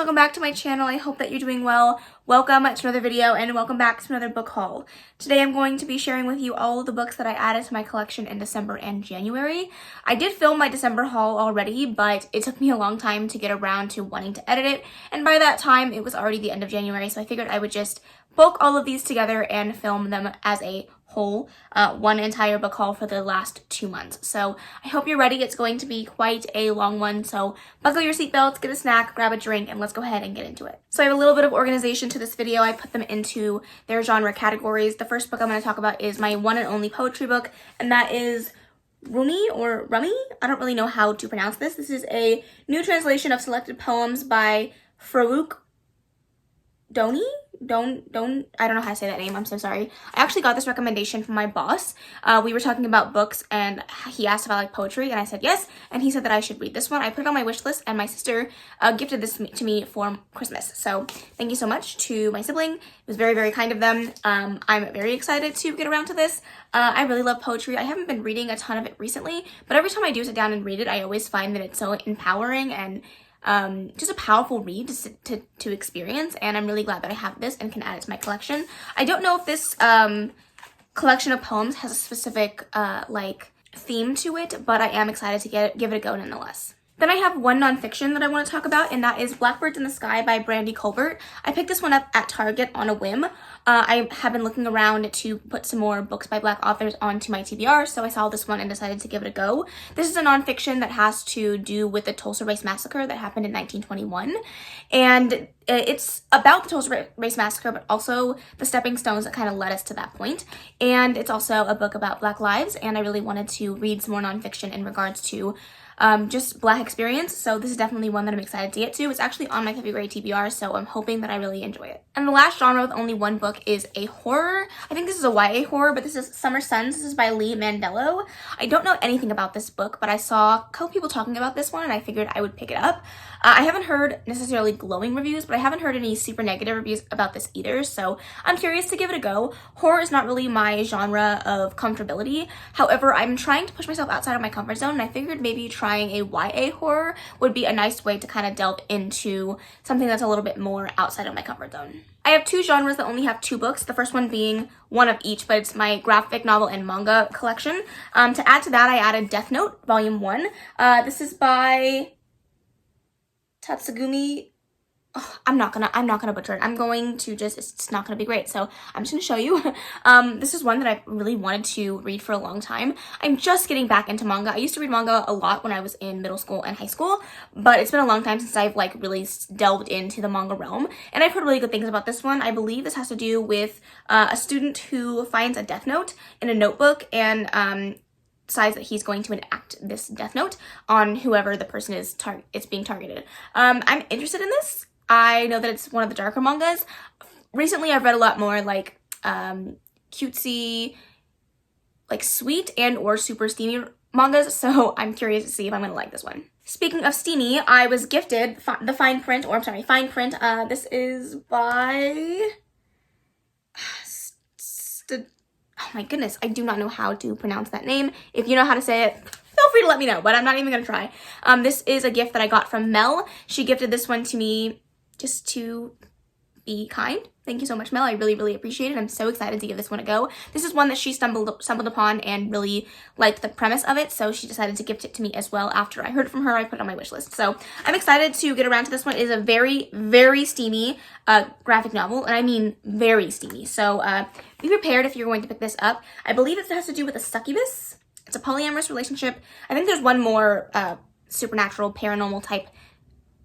welcome back to my channel. I hope that you're doing well. Welcome to another video and welcome back to another book haul. Today I'm going to be sharing with you all of the books that I added to my collection in December and January. I did film my December haul already, but it took me a long time to get around to wanting to edit it, and by that time it was already the end of January, so I figured I would just bulk all of these together and film them as a whole, one entire book haul for the last 2 months. So I hope you're ready. It's going to be quite a long one, so buckle your seatbelts, get a snack, grab a drink, and let's go ahead and get into it. So I have a little bit of organization to this video. I put them into their genre categories. The first book I'm going to talk about is my one and only poetry book, and that is Rumi or Rummy. I don't really know how to pronounce this. This is a new translation of selected poems by Farouk Doni. I don't know how to say that name. I'm so sorry. I actually got this recommendation from my boss. We were talking about books and he asked if I like poetry and I said yes, and he said that I should read this one. I put it on my wish list and my sister gifted this to me for Christmas. So thank you so much to my sibling. It was very, very kind of them. I'm very excited to get around to this. I really love poetry. I haven't been reading a ton of it recently, but every time I do sit down and read it, I always find that it's so empowering and just a powerful read to experience, and I'm really glad that I have this and can add it to my collection. I don't know if this collection of poems has a specific like theme to it, but I am excited to give it a go nonetheless. Then I have one nonfiction that I want to talk about, and that is Blackbirds in the Sky by Brandi Colbert. I picked this one up at Target on a whim. I have been looking around to put some more books by Black authors onto my TBR, so I saw this one and decided to give it a go. This is a nonfiction that has to do with the Tulsa Race Massacre that happened in 1921, and it's about the Tulsa Race Massacre, but also the stepping stones that kind of led us to that point. And it's also a book about Black lives, and I really wanted to read some more nonfiction in regards to just Black experience, so this is definitely one that I'm excited to get to. It's actually on my February TBR, so I'm hoping that I really enjoy it. And the last genre with only one book is a horror. I think this is a YA horror, but this is Summer Suns. This is by Lee Mandello. I don't know anything about this book, but I saw a couple people talking about this one, and I figured I would pick it up. I haven't heard necessarily glowing reviews, but I haven't heard any super negative reviews about this either, so I'm curious to give it a go. Horror is not really my genre of comfortability. However, I'm trying to push myself outside of my comfort zone, and I figured maybe trying a YA horror would be a nice way to kind of delve into something that's a little bit more outside of my comfort zone. I have two genres that only have 2 books, the first one being one of each, but it's my graphic novel and manga collection. To add to that, I added Death Note, Volume 1. This is by Tatsugumi. Oh, I'm not gonna butcher it. I'm going to it's not gonna be great, so I'm just gonna show you. This is one that I really wanted to read for a long time. I'm just getting back into manga. I used to read manga a lot when I was in middle school and high school, but it's been a long time since I've like really delved into the manga realm, and I've heard really good things about this one. I believe this has to do with a student who finds a death note in a notebook and decides that he's going to enact this death note on whoever the person is it's being targeted. I'm interested in this. I know that it's one of the darker mangas. Recently, I've read a lot more like cutesy, like sweet and or super steamy mangas, so I'm curious to see if I'm going to like this one. Speaking of steamy, I was gifted the fine print. This is by oh my goodness, I do not know how to pronounce that name. If you know how to say it, feel free to let me know, but I'm not even going to try. This is a gift that I got from Mel. She gifted this one to me just to be kind. Thank you so much, Mel. I really, really appreciate it. I'm so excited to give this one a go. This is one that she stumbled upon and really liked the premise of it, so she decided to gift it to me as well. After I heard from her, I put it on my wish list. So I'm excited to get around to this one. It is a very, very steamy graphic novel, and I mean very steamy. So be prepared if you're going to pick this up. I believe it has to do with a succubus. It's a polyamorous relationship. I think there's one more supernatural, paranormal type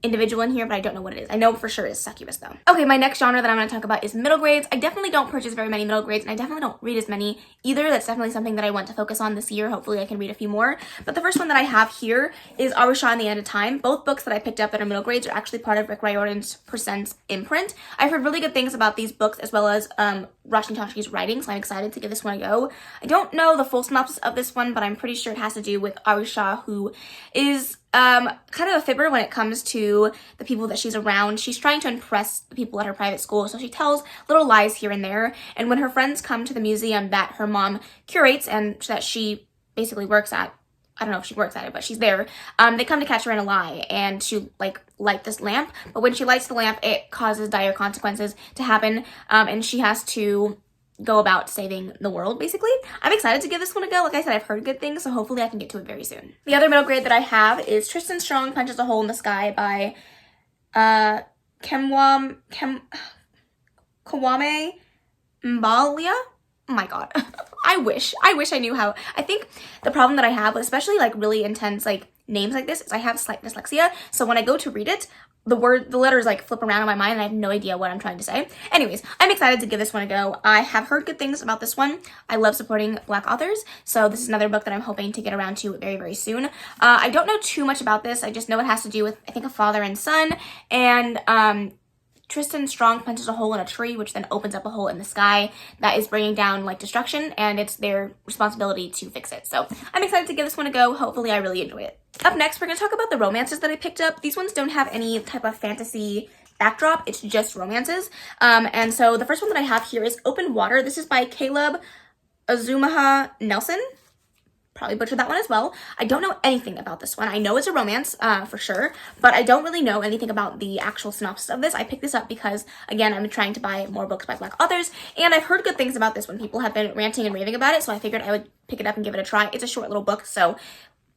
individual in here, but I don't know what it is. I know for sure it's succubus though. Okay, my next genre that I'm going to talk about is middle grades. I definitely don't purchase very many middle grades, and I definitely don't read as many either. That's definitely something that I want to focus on this year. Hopefully I can read a few more. But the first one that I have here is Arbushan, The End of Time. Both books that I picked up that are middle grades are actually part of Rick Riordan's Presents imprint. I've heard really good things about these books as well as Roshin Toshi's writing, so I'm excited to give this one a go. I don't know the full synopsis of this one, but I'm pretty sure it has to do with Arusha, who is kind of a fibber when it comes to the people that she's around. She's trying to impress the people at her private school, so she tells little lies here and there. And when her friends come to the museum that her mom curates and that she basically works at, I don't know if she works at it, but she's there. They come to catch her in a lie and to like light this lamp. But when she lights the lamp, it causes dire consequences to happen. And she has to go about saving the world, basically. I'm excited to give this one a go. Like I said, I've heard good things, so hopefully I can get to it very soon. The other middle grade that I have is Tristan Strong Punches a Hole in the Sky by Kwame Mbalia. Oh my god. I wish I knew how. I think the problem that I have, especially like really intense like names like this, is I have slight dyslexia. So when I go to read it, the letters like flip around in my mind and I have no idea what I'm trying to say. Anyways, I'm excited to give this one a go. I have heard good things about this one. I love supporting Black authors. So this is another book that I'm hoping to get around to very, very soon. I don't know too much about this. I just know it has to do with, I think, a father and son. And Tristan Strong punches a hole in a tree, which then opens up a hole in the sky that is bringing down like destruction, and it's their responsibility to fix it. So I'm excited to give this one a go. Hopefully I really enjoy it. Up next, we're going to talk about the romances that I picked up. These ones don't have any type of fantasy backdrop. It's just romances. And so the first one that I have here is Open Water. This is by Caleb Azumaha Nelson. Probably butchered that one as well. I don't know anything about this one. I know it's a romance for sure, but I don't really know anything about the actual synopsis of this. I picked this up because, again, I'm trying to buy more books by Black authors, and I've heard good things about this one. People have been ranting and raving about it, so I figured I would pick it up and give it a try. It's a short little book, so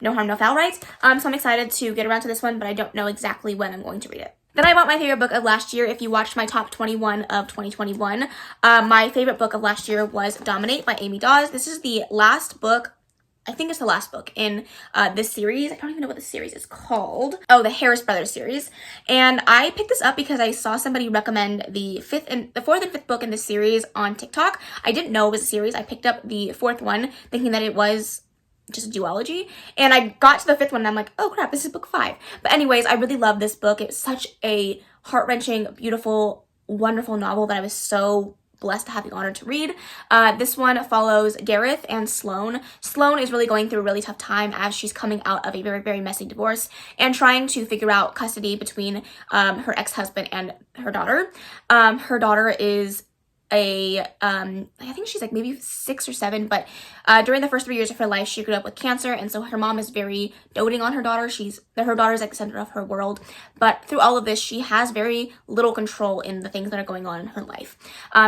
no harm, no foul, right? So I'm excited to get around to this one, but I don't know exactly when I'm going to read it. Then I bought my favorite book of last year. If you watched my top 21 of 2021, my favorite book of last year was Dominate by Amy Dawes. This is the last book. I think it's the last book in this series. I don't even know what the series is called. Oh, the Harris Brothers series. And I picked this up because I saw somebody recommend the fourth and fifth book in this series on TikTok. I didn't know it was a series. I picked up the fourth one thinking that it was just a duology. And I got to the fifth one and I'm like, oh crap, this is book 5. But anyways, I really love this book. It's such a heart-wrenching, beautiful, wonderful novel that I was so blessed to have the honor to read. This one follows Gareth and Sloane. Sloane is really going through a really tough time as she's coming out of a very, very messy divorce and trying to figure out custody between her ex-husband and her daughter. Her daughter is I think she's like maybe 6 or 7, but during the first 3 years of her life, she grew up with cancer, and so her mom is very doting on her daughter. Her daughter's like the center of her world, but through all of this, she has very little control in the things that are going on in her life.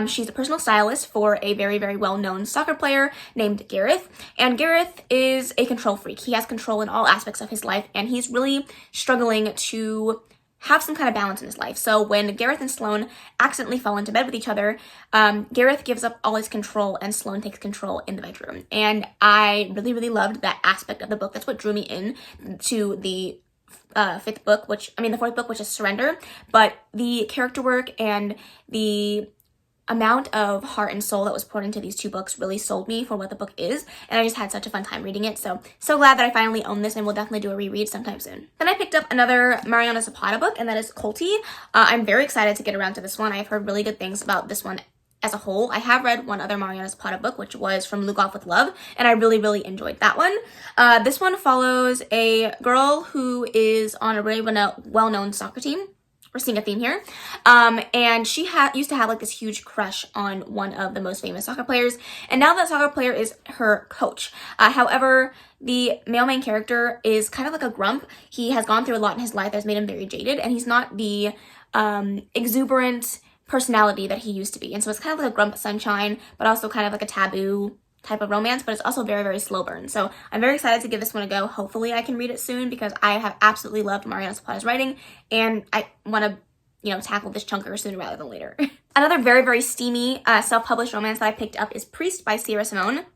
She's a personal stylist for a very, very well-known soccer player named Gareth, and Gareth is a control freak. He has control in all aspects of his life, and he's really struggling to have some kind of balance in his life. So when Gareth and Sloane accidentally fall into bed with each other, Gareth gives up all his control and Sloane takes control in the bedroom. And I really, really loved that aspect of the book. That's what drew me in to the the fourth book, which is Surrender. But the character work and the amount of heart and soul that was poured into these 2 books really sold me for what the book is, and I just had such a fun time reading it. So glad that I finally own this, and we'll definitely do a reread sometime soon. Then I picked up another Mariana Zapata book, and that is Colti. I'm very excited to get around to this one. I've heard really good things about this one as a whole. I have read one other Mariana Zapata book, which was From Luke Off with Love, and I really, really enjoyed that one. This one follows a girl who is on a really well-known soccer team. We're seeing a theme here. And she used to have like this huge crush on one of the most famous soccer players. And now that soccer player is her coach. However, the male main character is kind of like a grump. He has gone through a lot in his life that's made him very jaded. And he's not the exuberant personality that he used to be. And so it's kind of like a grump sunshine, but also kind of like a taboo type of romance, but it's also very, very slow burn. So I'm very excited to give this one a go. Hopefully I can read it soon because I have absolutely loved Mariana Zapata's writing, and I want to, tackle this chunker sooner rather than later. Another very, very steamy self-published romance that I picked up is Priest by Sierra Simone.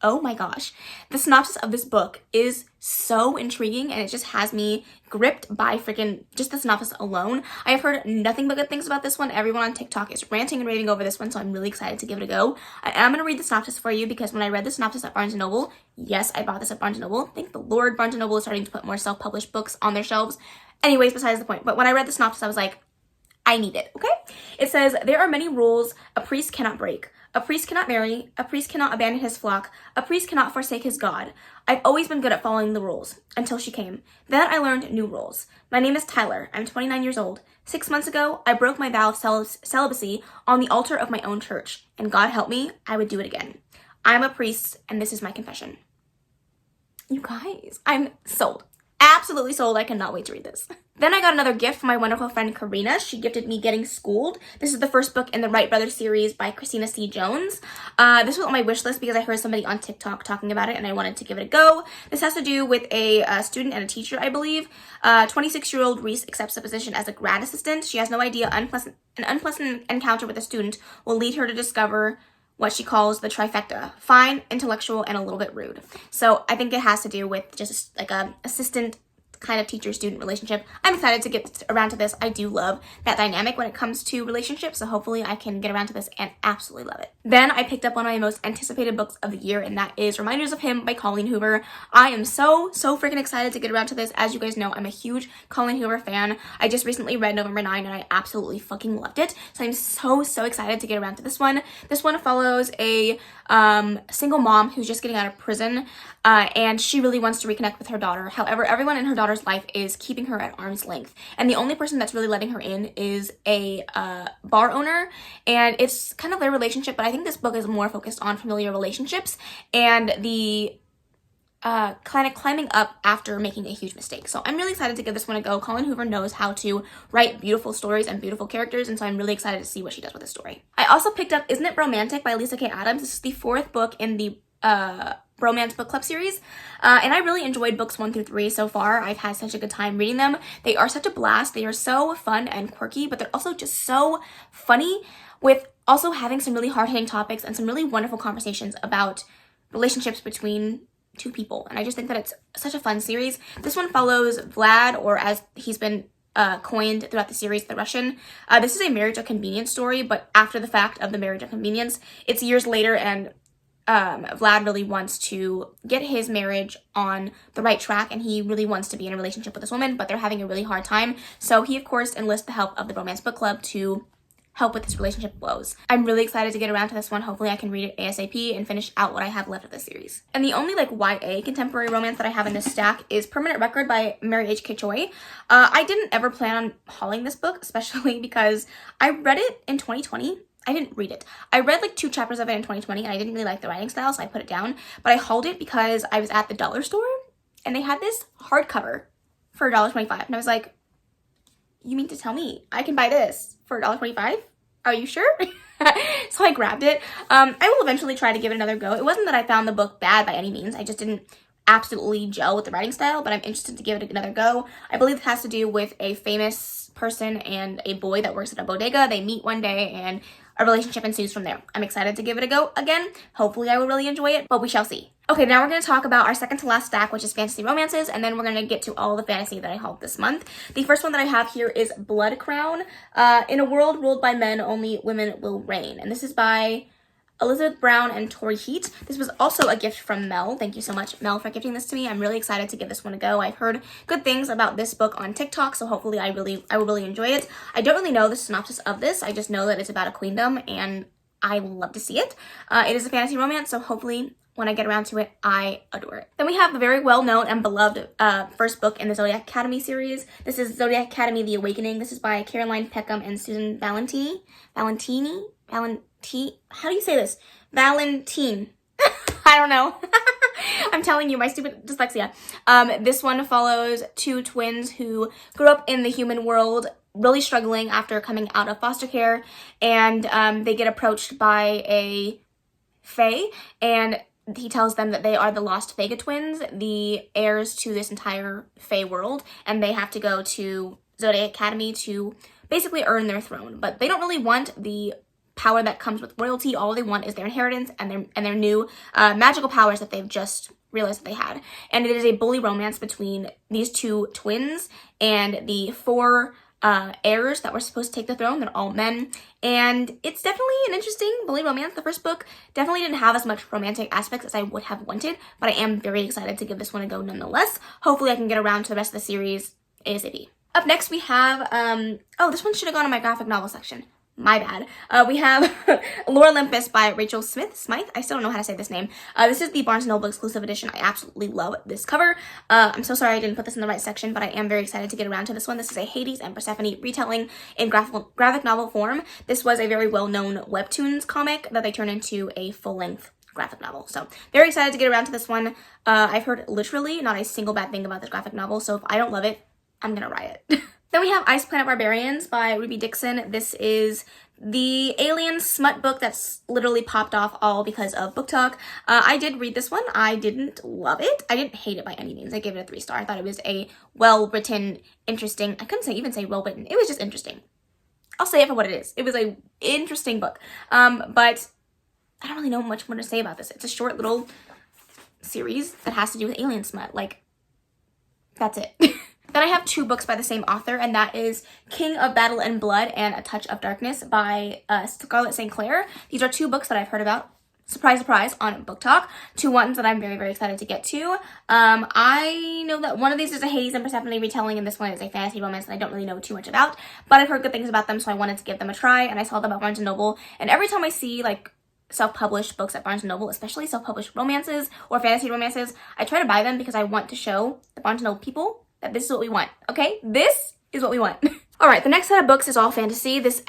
Oh my gosh. The synopsis of this book is so intriguing, and it just has me gripped by freaking just the synopsis alone. I have heard nothing but good things about this one. Everyone on TikTok is ranting and raving over this one, so I'm really excited to give it a go. I am going to read the synopsis for you because when I read the synopsis at Barnes & Noble, yes, I bought this at Barnes & Noble. Thank the Lord Barnes & Noble is starting to put more self-published books on their shelves. Anyways, besides the point. But when I read the synopsis, I was like, I need it, okay? It says, there are many rules a priest cannot break. A priest cannot marry. A priest cannot abandon his flock. A priest cannot forsake his God. I've always been good at following the rules, until she came. Then I learned new rules. My name is Tyler. I'm 29 years old. 6 months ago, I broke my vow of celibacy on the altar of my own church, and God help me, I would do it again. I'm a priest, and this is my confession. You guys, I'm sold. Absolutely sold. I cannot wait to read this. Then I got another gift from my wonderful friend Karina. She gifted me Getting Schooled. This is the first book in the Wright Brothers series by Christina C. Jones. This was on my wish list because I heard somebody on TikTok talking about it and I wanted to give it a go. This has to do with a student and a teacher, I believe. 26-year-old Reese accepts a position as a grad assistant. She has no idea an unpleasant encounter with a student will lead her to discover what she calls the trifecta: fine, intellectual, and a little bit rude. So I think it has to do with just like a assistant kind of teacher-student relationship. I'm excited to get around to this. I do love that dynamic when it comes to relationships, so hopefully I can get around to this and absolutely love it. Then I picked up one of my most anticipated books of the year, and that is Reminders of Him by Colleen Hoover. I am so freaking excited to get around to this. As you guys know, I'm a huge Colleen Hoover fan. I just recently read November 9 and I absolutely fucking loved it, so I'm so excited to get around to this one. This one follows a single mom who's just getting out of prison, and she really wants to reconnect with her daughter. However, everyone in her daughter's life is keeping her at arm's length, and the only person that's really letting her in is a bar owner, and it's kind of their relationship, but I think this book is more focused on familiar relationships and the kind of climbing up after making a huge mistake. So I'm really excited to give this one a go. Colleen Hoover knows how to write beautiful stories and beautiful characters, and so I'm really excited to see what she does with this story. I also picked up Isn't It Romantic by Lisa K. Adams. This is the 4th book in the Romance Book Club series, and I really enjoyed books 1 through 3 so far. I've had such a good time reading them. They are such a blast. They are so fun and quirky, but they're also just so funny, with also having some really hard-hitting topics and some really wonderful conversations about relationships between two people, and I just think that it's such a fun series. This one follows Vlad, or as he's been coined throughout the series, the Russian. This is a marriage of convenience story, but after the fact of the marriage of convenience. It's years later, and Vlad really wants to get his marriage on the right track, and he really wants to be in a relationship with this woman, but they're having a really hard time. So he, of course, enlists the help of the Romance Book Club to help with his relationship woes. I'm really excited to get around to this one. Hopefully I can read it ASAP and finish out what I have left of the series. And the only like YA contemporary romance that I have in this stack is Permanent Record by Mary H.K. Choi. I didn't ever plan on hauling this book, especially because I read it in 2020. I didn't read it. I read like 2 chapters of it in 2020 and I didn't really like the writing style, so I put it down. But I hauled it because I was at the dollar store and they had this hardcover for $1.25. And I was like, you mean to tell me I can buy this for $1.25? Are you sure? So I grabbed it. I will eventually try to give it another go. It wasn't that I found the book bad by any means. I just didn't absolutely gel with the writing style, but I'm interested to give it another go. I believe it has to do with a famous person and a boy that works at a bodega. They meet one day and a relationship ensues from there. I'm excited to give it a go again. Hopefully I will really enjoy it, but we shall see. Okay, now we're going to talk about our second to last stack, which is fantasy romances, and then we're going to get to all the fantasy that I hauled this month. The first one that I have here is Blood Crown. In a world ruled by men, only women will reign. And this is by Elizabeth Brown and Tori Heat. This was also a gift from Mel. Thank you so much, Mel, for gifting this to me. I'm really excited to give this one a go. I've heard good things about this book on TikTok, so hopefully I will really enjoy it. I don't really know the synopsis of this. I just know that it's about a queendom, and I love to see it. It is a fantasy romance, so hopefully when I get around to it, I adore it. Then we have the very well-known and beloved first book in the Zodiac Academy series. This is Zodiac Academy: The Awakening. This is by Caroline Peckham and Susan Valentini. How do you say this? Valentine. I don't know. I'm telling you, my stupid dyslexia. This one follows 2 twins who grew up in the human world, really struggling after coming out of foster care, and they get approached by a fae, and he tells them that they are the lost Vega twins, the heirs to this entire fae world, and they have to go to Zodiac Academy to basically earn their throne. But they don't really want the power that comes with royalty. All they want is their inheritance and their new magical powers that they've just realized that they had. And it is a bully romance between these 2 twins and the 4 heirs that were supposed to take the throne. They're all men, and it's definitely an interesting bully romance. The first book definitely didn't have as much romantic aspects as I would have wanted, but I am very excited to give this one a go nonetheless. Hopefully I can get around to the rest of the series ASAP. Up next we have, oh, this one should have gone in my graphic novel section. My bad. We have Lore Olympus by Rachel Smythe. I still don't know how to say this name. This is the Barnes & Noble exclusive edition. I absolutely love this cover. I'm so sorry I didn't put this in the right section, but I am very excited to get around to this one. This is a Hades and Persephone retelling in graphic novel form. This was a very well-known webtoons comic that they turned into a full-length graphic novel. So very excited to get around to this one. I've heard literally not a single bad thing about this graphic novel, so if I don't love it, I'm gonna riot. Then we have Ice Planet Barbarians by Ruby Dixon. This is the alien smut book that's literally popped off all because of Book Talk. I did read this one. I didn't love it. I didn't hate it by any means. I gave it a 3-star. I thought it was a well-written, interesting, I couldn't even say well-written. It was just interesting. I'll say it for what it is. It was a interesting book. But I don't really know much more to say about this. It's a short little series that has to do with alien smut. Like, that's it. Then I have 2 books by the same author, and that is King of Battle and Blood and A Touch of Darkness by Scarlett St. Clair. These are 2 books that I've heard about, surprise, surprise, on Book Talk. 2 ones that I'm very, very excited to get to. I know that one of these is a Hades and Persephone retelling, and this one is a fantasy romance that I don't really know too much about, but I've heard good things about them, so I wanted to give them a try, and I saw them at Barnes & Noble, and every time I see, like, self-published books at Barnes & Noble, especially self-published romances or fantasy romances, I try to buy them because I want to show the Barnes & Noble people that this is what we want, okay? This is what we want. All right, the next set of books is all fantasy. This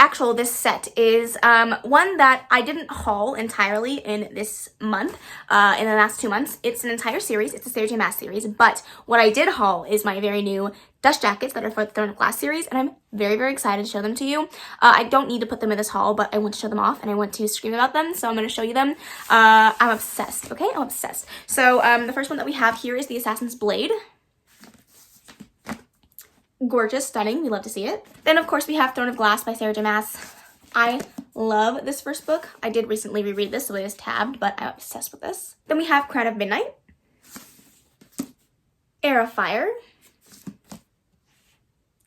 set is one that I didn't haul entirely in this month, in the last 2 months. It's an entire series. It's a Sarah J. Maas series, but what I did haul is my very new dust jackets that are for the Throne of Glass series, and I'm very, very excited to show them to you. I don't need to put them in this haul, but I want to show them off, and I want to scream about them, so I'm going to show you them. I'm obsessed, okay? I'm obsessed. So the first one that we have here is The Assassin's Blade. Gorgeous, stunning, we love to see it. Then of course we have Throne of Glass by Sarah J. Maas. I love this first book. I did recently reread this, so it is tabbed, but I'm obsessed with this. Then we have Crown of Midnight, Heir of Fire.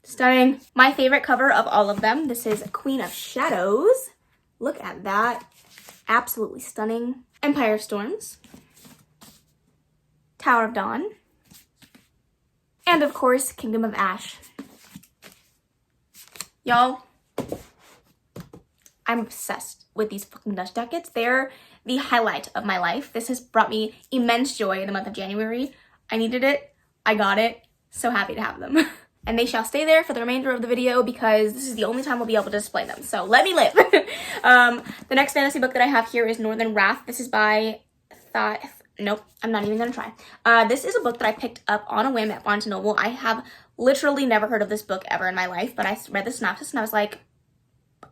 Stunning. My favorite cover of all of them. This is Queen of Shadows. Look at that. Absolutely stunning. Empire of Storms, Tower of Dawn, and of course, Kingdom of Ash. Y'all, I'm obsessed with these fucking dust jackets. They're the highlight of my life. This has brought me immense joy in the month of January. I needed it. I got it. So happy to have them. And they shall stay there for the remainder of the video because this is the only time we'll be able to display them. So let me live. The next fantasy book that I have here is Northern Wrath. This is by Nope, I'm not even gonna try. This is a book that I picked up on a whim at Barnes & Noble. I have literally never heard of this book ever in my life, but I read the synopsis and I was like,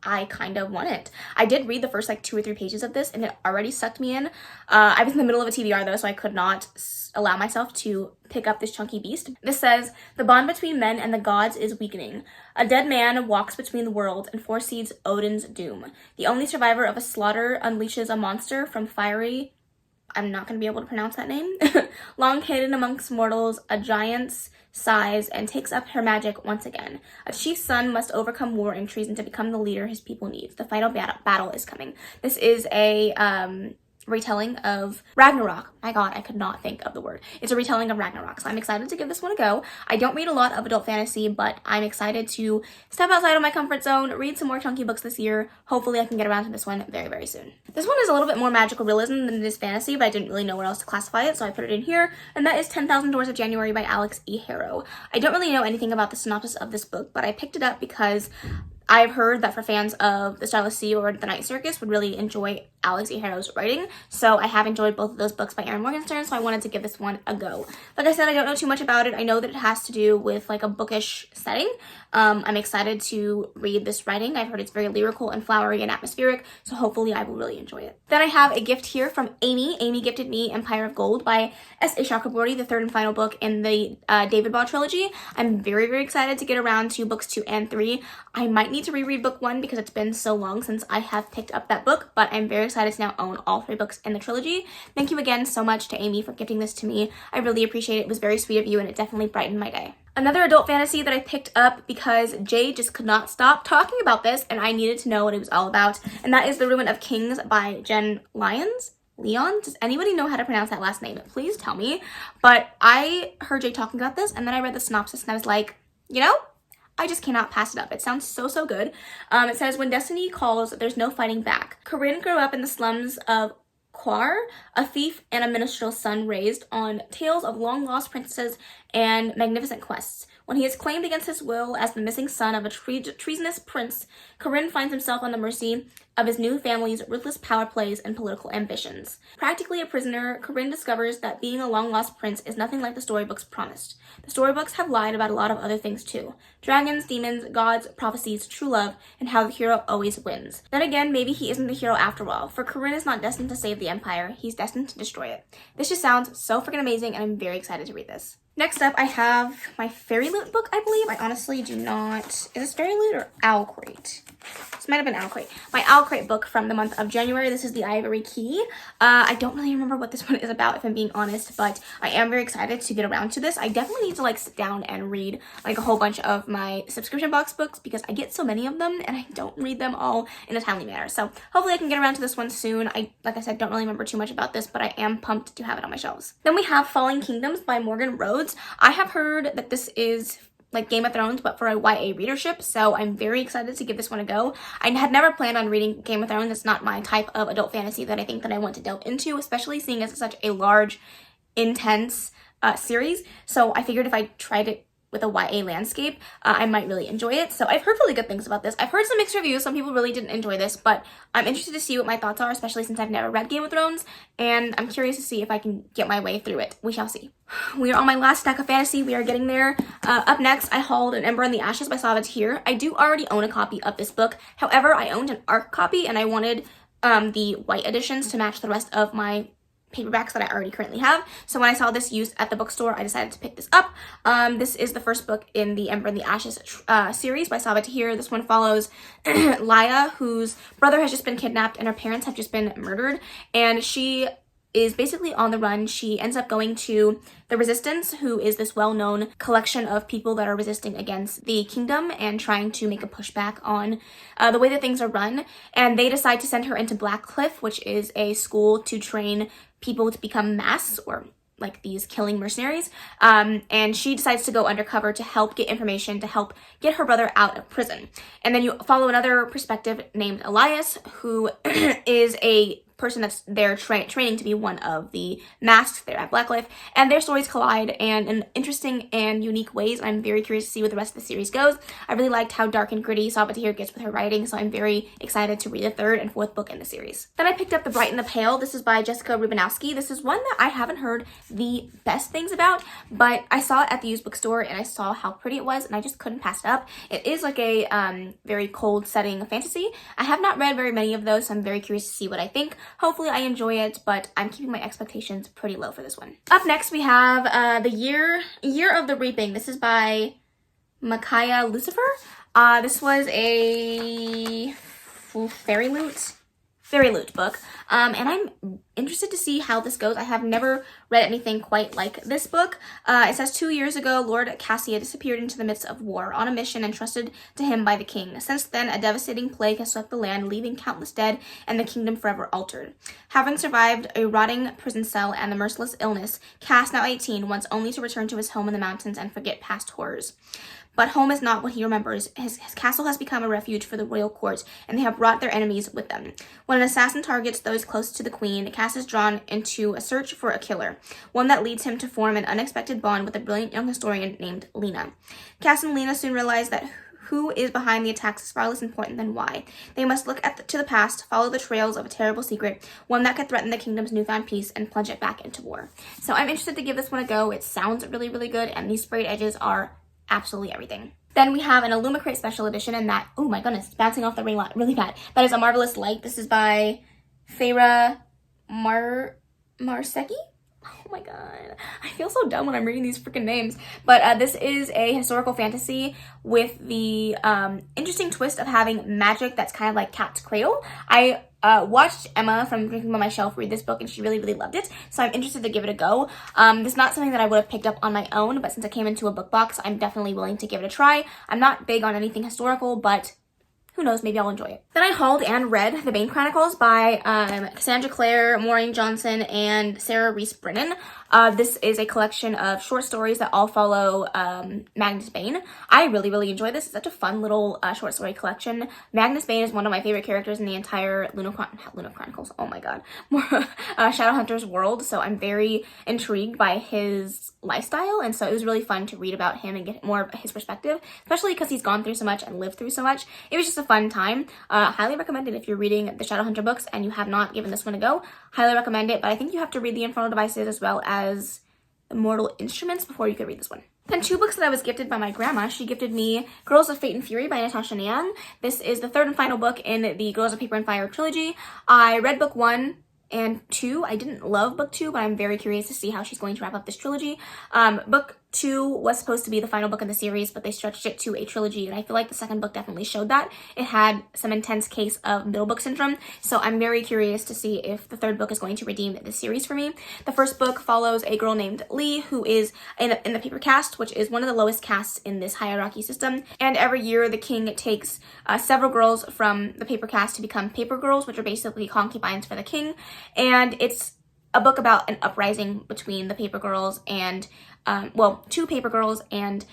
I kind of want it. I did read the first like 2 or 3 pages of this and it already sucked me in. I was in the middle of a TBR though, so I could not allow myself to pick up this chunky beast. This says, the bond between men and the gods is weakening. A dead man walks between the worlds and foresees Odin's doom. The only survivor of a slaughter unleashes a monster from fiery, I'm not going to be able to pronounce that name, long hidden amongst mortals, a giant's size, and takes up her magic once again. A chief's son must overcome war and treason to become the leader his people needs. The final battle is coming. This is a retelling of Ragnarok. My god, I could not think of the word. It's a retelling of Ragnarok, so I'm excited to give this one a go. I don't read a lot of adult fantasy, but I'm excited to step outside of my comfort zone, read some more chunky books this year. Hopefully I can get around to this one very, very soon. This one is a little bit more magical realism than it is fantasy, but I didn't really know where else to classify it, so I put it in here, and that is 10,000 Doors of January by Alex E. Harrow. I don't really know anything about the synopsis of this book, but I picked it up because I've heard that for fans of The Starless Sea or The Night Circus would really enjoy Alex E. Harrow's writing, so I have enjoyed both of those books by Erin Morgenstern, so I wanted to give this one a go. Like I said, I don't know too much about it. I know that it has to do with like a bookish setting. I'm excited to read this writing. I've heard it's very lyrical and flowery and atmospheric, so hopefully I will really enjoy it. Then I have a gift here from Amy. Amy gifted me Empire of Gold by S.A. Chakabori, the 3rd and final book in the David Baugh trilogy. I'm very, very excited to get around to books 2 and 3. I might need to reread book 1 because it's been so long since I have picked up that book, but I'm very excited to now own all 3 books in the trilogy. Thank you again so much to Amy for gifting this to me. I really appreciate it. It was very sweet of you and it definitely brightened my day. Another adult fantasy that I picked up because Jay just could not stop talking about this and I needed to know what it was all about, and that is The Rumen of Kings by Jen Lyons. Lyons? Does anybody know how to pronounce that last name? Please tell me. But I heard Jay talking about this and then I read the synopsis and I was like, you know, I just cannot pass it up. It sounds so, so good. It says, when destiny calls, there's no fighting back. Corinne grew up in the slums of Quar, a thief and a minstrel's son raised on tales of long-lost princesses and magnificent quests. When he is claimed against his will as the missing son of a treasonous prince, Corinne finds himself on the mercy of his new family's ruthless power plays and political ambitions. Practically a prisoner, Corinne discovers that being a long-lost prince is nothing like the storybooks promised. The storybooks have lied about a lot of other things too. Dragons, demons, gods, prophecies, true love, and how the hero always wins. Then again, maybe he isn't the hero after all, for Corinne is not destined to save the Empire, he's destined to destroy it. This just sounds so freaking amazing, and I'm very excited to read this. Next up, I have my Fairy Loot book, I believe. I honestly do not... Is this Fairy Loot or Owl Crate? This might have been Owl Crate. My Owl Crate book from the month of January. This is The Ivory Key. I don't really remember what this one is about, if I'm being honest, but I am very excited to get around to this. I definitely need to, like, sit down and read, like, a whole bunch of my subscription box books because I get so many of them and I don't read them all in a timely manner. So hopefully I can get around to this one soon. Like I said, don't really remember too much about this, but I am pumped to have it on my shelves. Then we have Falling Kingdoms by Morgan Rhodes. I have heard that this is like Game of Thrones, but for a YA readership, so I'm very excited to give this one a go. I had never planned on reading Game of Thrones. It's not my type of adult fantasy that I think that I want to delve into, especially seeing as it's such a large, intense series. So I figured if I tried it with a YA landscape, I might really enjoy it. So I've heard really good things about this. I've heard some mixed reviews. Some people really didn't enjoy this, but I'm interested to see what my thoughts are, especially since I've never read Game of Thrones, and I'm curious to see if I can get my way through it. We shall see. We are on my last stack of fantasy. We are getting there. Up next, I hauled An Ember in the Ashes by Smythe. I do already own a copy of this book. However, I owned an ARC copy, and I wanted the white editions to match the rest of my paperbacks that I already currently have. So when I saw this used at the bookstore, I decided to pick this up. This is the first book in the Ember in the Ashes series by Smythe. This one follows Lya, whose brother has just been kidnapped and her parents have just been murdered, and she is basically on the run. She ends up going to the Resistance, who is this well-known collection of people that are resisting against the kingdom and trying to make a pushback on the way that things are run. And they decide to send her into Blackcliff, which is a school to train people to become Maas, or like these killing mercenaries. And she decides to go undercover to help get information to help get her brother out of prison. And then you follow another perspective named Elias, who is a person that's there training to be one of the masks there at Blackcliff, and their stories collide and in interesting and unique ways. I'm very curious to see where the rest of the series goes. I really liked how dark and gritty Smythe gets with her writing, so I'm very excited to read the third and fourth book in the series. Then I picked up The Bright and the Pale. This is by Jessica Rubinowski. This is one that I haven't heard the best things about, but I saw it at the used bookstore and I saw how pretty it was and I just couldn't pass it up. It is like a very cold setting fantasy. I have not read very many of those, so I'm very curious to see what I think. Hopefully I enjoy it, but I'm keeping my expectations pretty low for this one. Up next, we have The Year of the Reaping. This is by Micaiah Lucifer. This was a Fairy Loot book, and I'm interested to see how this goes. I have never read anything quite like this book. It says 2 years ago, Lord Cassia disappeared into the midst of war on a mission entrusted to him by the king. Since then, a devastating plague has swept the land, leaving countless dead and the kingdom forever altered. Having survived a rotting prison cell and the merciless illness, Cass, now 18, wants only to return to his home in the mountains and forget past horrors. But home is not what he remembers. His castle has become a refuge for the royal court, and they have brought their enemies with them. When an assassin targets those close to the queen, Cass is drawn into a search for a killer, one that leads him to form an unexpected bond with a brilliant young historian named Lena. Cass and Lena soon realize that who is behind the attacks is far less important than why. They must look to the past, follow the trails of a terrible secret, one that could threaten the kingdom's newfound peace and plunge it back into war. So I'm interested to give this one a go. It sounds really, really good, and these sprayed edges are absolutely everything. Then we have an Illumicrate special edition, and that, oh my goodness, bouncing off the ring really bad. That is A Marvelous Light. This is by Farah Marsecki. Oh my god, I feel so dumb when I'm reading these freaking names. But this is a historical fantasy with the interesting twist of having magic that's kind of like Cat's Cradle. I watched Emma from Drinking by My Shelf read this book, and she really, really loved it, so I'm interested to give it a go. This is not something that I would have picked up on my own, but since it came into a book box, I'm definitely willing to give it a try. I'm not big on anything historical, but who knows, maybe I'll enjoy it. Then I hauled and read The Bane Chronicles by Cassandra Clare, Maureen Johnson, and Sarah Reese Brennan. This is a collection of short stories that all follow Magnus Bane. I really enjoy this. It's such a fun little short story collection. Magnus Bane is one of my favorite characters in the entire Luna Chronicles, oh my god, Shadowhunters world, so I'm very intrigued by his lifestyle, and so it was really fun to read about him and get more of his perspective, especially because he's gone through so much and lived through so much. It was just a fun time. Highly recommended if you're reading the Shadowhunter books and you have not given this one a go. Highly recommend it, but I think you have to read the Infernal Devices as well as the Mortal Instruments before you could read this one. Then two books that I was gifted by my grandma. She gifted me Girls of Fate and Fury by Natasha and Nyan. This is the third and final book in the Girls of Paper and Fire trilogy. I read book 1 and 2. I didn't love book 2, but I'm very curious to see how she's going to wrap up this trilogy. Book 2 was supposed to be the final book in the series, but they stretched it to a trilogy, and I feel like the second book definitely showed that. It had some intense case of middle book syndrome, so I'm very curious to see if the third book is going to redeem this series for me. The first book follows a girl named Lee, who is in the paper caste, which is one of the lowest castes in this hierarchy system, and every year the king takes several girls from the paper caste to become paper girls, which are basically concubines for the king, and it's a book about an uprising between the paper girls and two paper girls and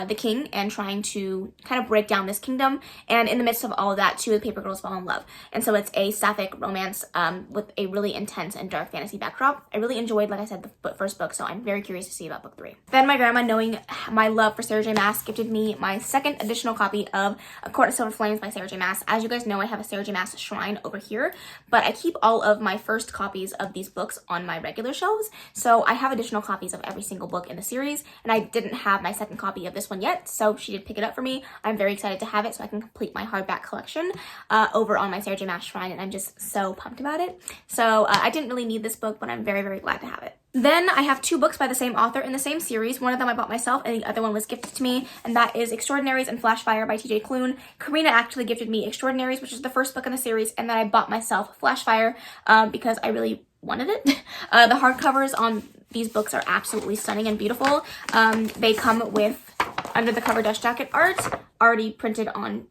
the king, and trying to kind of break down this kingdom. And in the midst of all of that, two of the paper girls fall in love. And so it's a sapphic romance with a really intense and dark fantasy backdrop. I really enjoyed, like I said, the first book, so I'm very curious to see about book 3. Then my grandma, knowing my love for Sarah J. Maas, gifted me my second additional copy of A Court of Silver Flames by Sarah J. Maas. As you guys know, I have a Sarah J. Maas shrine over here, but I keep all of my first copies of these books on my regular shelves, so I have additional copies of every single book in the series, and I didn't have my second copy of this one yet, so she did pick it up for me. I'm very excited to have it so I can complete my hardback collection over on my Sarah J. Maas shrine, and I'm just so pumped about it. So I didn't really need this book, but I'm very glad to have it. Then I have two books by the same author in the same series. One of them I bought myself, and the other one was gifted to me, and that is Extraordinaries and Flashfire by TJ Klune. Karina actually gifted me Extraordinaries, which is the first book in the series, and then I bought myself Flashfire because I really wanted it. The hardcovers on these books are absolutely stunning and beautiful. They come with under the cover dust jacket art already printed on.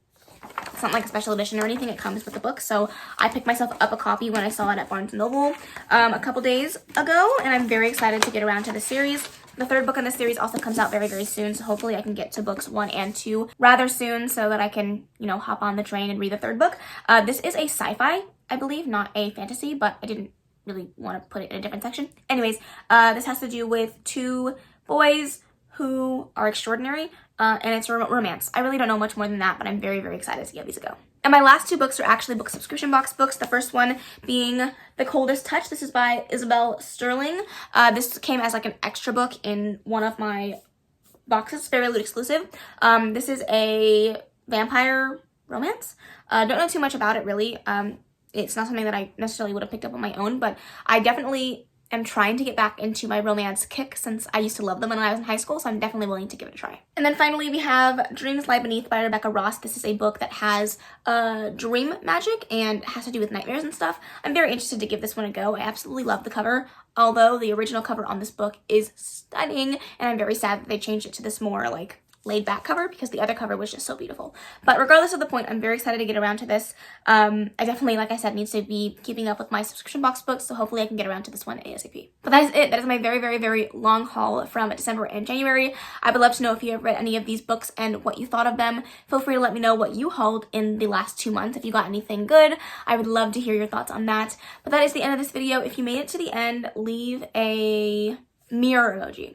It's not like a special edition or anything, it comes with the book, so I picked myself up a copy when I saw it at Barnes & Noble a couple days ago, and I'm very excited to get around to the series. The third book in the series also comes out very soon, so hopefully I can get to books 1 and 2 rather soon so that I can, you know, hop on the train and read the third book. This is a sci-fi, I believe, not a fantasy, but I didn't really want to put it in a different section. Anyways, this has to do with two boys who are extraordinary, and it's a romance. I really don't know much more than that, but I'm very excited to give these a go. And my last two books are actually book subscription box books. The first one being The Coldest Touch. This is by Isabel Sterling. This came as like an extra book in one of my boxes, very Loot exclusive. This is a vampire romance. Don't know too much about it really. It's not something that I necessarily would have picked up on my own, but I definitely am trying to get back into my romance kick since I used to love them when I was in high school, so I'm definitely willing to give it a try. And then finally we have Dreams Lie Beneath by Rebecca Ross. This is a book that has dream magic and has to do with nightmares and stuff. I'm very interested to give this one a go. I absolutely love the cover, although the original cover on this book is stunning, and I'm very sad that they changed it to this more like laid back cover because the other cover was just so beautiful. But regardless of the point, I'm very excited to get around to this. I definitely, like I said, need to be keeping up with my subscription box books, so hopefully I can get around to this one ASAP. But that is it. That is my very long haul from December and January. I would love to know if you have read any of these books and what you thought of them. Feel free to let me know what you hauled in the last 2 months. If you got anything good, I would love to hear your thoughts on that. But that is the end of this video. If you made it to the end, leave a mirror emoji.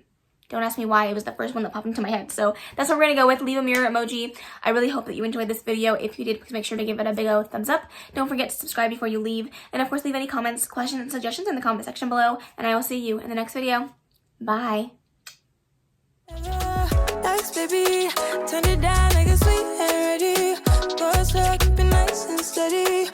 Don't ask me why, it was the first one that popped into my head. So that's what we're gonna go with. Leave a mirror emoji. I really hope that you enjoyed this video. If you did, please make sure to give it a big old thumbs up. Don't forget to subscribe before you leave. And of course, leave any comments, questions, and suggestions in the comment section below. And I will see you in the next video. Bye. Baby, turn it down like a sweet and ready. Keep it nice and steady.